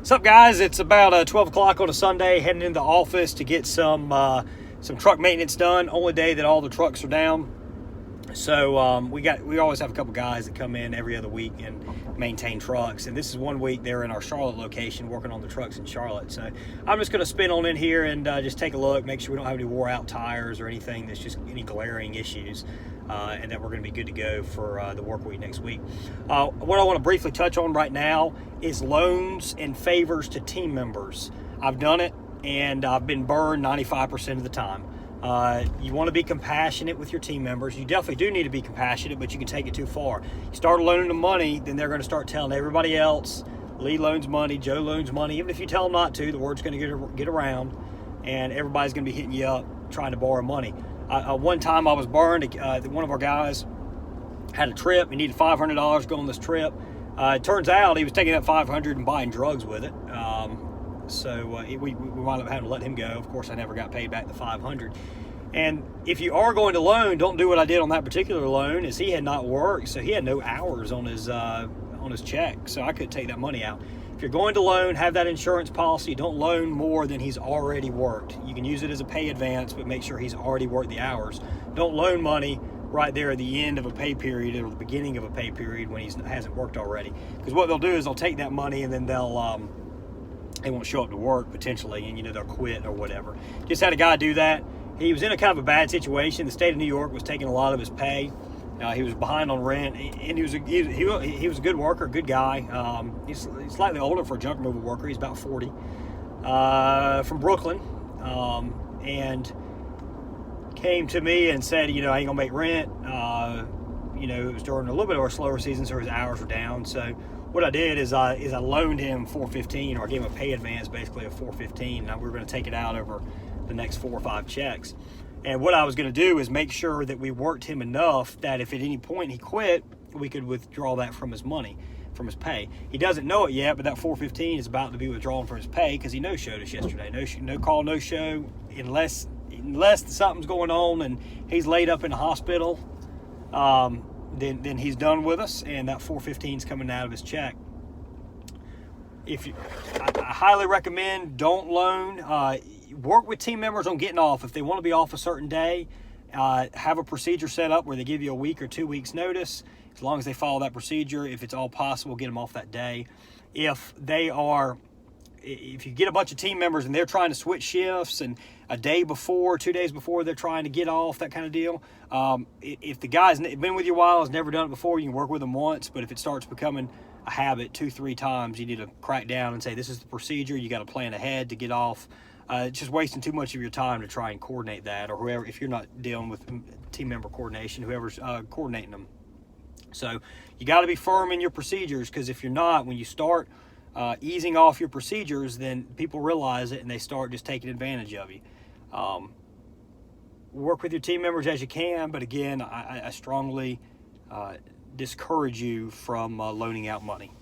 What's up, guys? It's about 12 o'clock on a Sunday, heading into the office to get some truck maintenance done. Only day that all the trucks are down. So we always have a couple guys that come in every other week and maintain trucks. And this is one week they're in our Charlotte location working on the trucks in Charlotte. So I'm just going to spin on in here and just take a look, make sure we don't have any wore out tires or anything that's just any glaring issues. And that we're going to be good to go for the work week next week. What I want to briefly touch on right now is loans and favors to team members. I've done it, and I've been burned 95% of the time. You want to be compassionate with your team members. You definitely do need to be compassionate, but you can take it too far. You start loaning them money, then they're going to start telling everybody else, Lee loans money, Joe loans money. Even if you tell them not to, the word's going to get around, and everybody's going to be hitting you up trying to borrow money. One time I was burned. One of our guys had a trip. He needed $500 to go on this trip. It turns out he was taking that $500 and buying drugs with it. We wound up having to let him go. Of course, I never got paid back the $500. And if you are going to loan, don't do what I did on that particular loan, is he had not worked, so he had no hours on his check, so I couldn't take that money out. If you're going to loan, have that insurance policy. Don't loan more than he's already worked. You can use it as a pay advance, but make sure he's already worked the hours. Don't loan money right there at the end of a pay period or the beginning of a pay period when he hasn't worked already. Because what they'll do is they'll take that money and then they won't show up to work potentially, and they'll quit or whatever. Just had a guy do that. He was in a kind of a bad situation. The state of New York was taking a lot of his pay. He was behind on rent, and he was a good worker, good guy. He's slightly older for a junk removal worker. He's about 40, from Brooklyn, and came to me and said, I ain't gonna make rent. It was during a little bit of our slower season, so his hours were down. So what I did is I loaned him $415, or I gave him a pay advance, basically of $415. Now we were going to take it out over the next 4 or 5 checks. And what I was going to do is make sure that we worked him enough that if at any point he quit, we could withdraw that from his money, from his pay. He doesn't know it yet, but that $415 is about to be withdrawn from his pay because he no-showed us yesterday. No call, no show, unless something's going on and he's laid up in the hospital. Then he's done with us, and that $415 is coming out of his check. I highly recommend don't loan. Work with team members on getting off. If they want to be off a certain day, have a procedure set up where they give you a week or 2 weeks notice. As long as they follow that procedure, if it's all possible, get them off that day. If you get a bunch of team members and they're trying to switch shifts, and a day before, 2 days before, they're trying to get off, that kind of deal. If the guy's been with you a while, has never done it before, you can work with them once. But if it starts becoming a habit 2-3 times, you need to crack down and say, this is the procedure. You got to plan ahead to get off. It's just wasting too much of your time to try and coordinate that, or whoever, if you're not dealing with team member coordination, whoever's coordinating them. So you got to be firm in your procedures, because if you're not, when you start easing off your procedures, then people realize it and they start just taking advantage of you. Work with your team members as you can, but again, I strongly discourage you from loaning out money.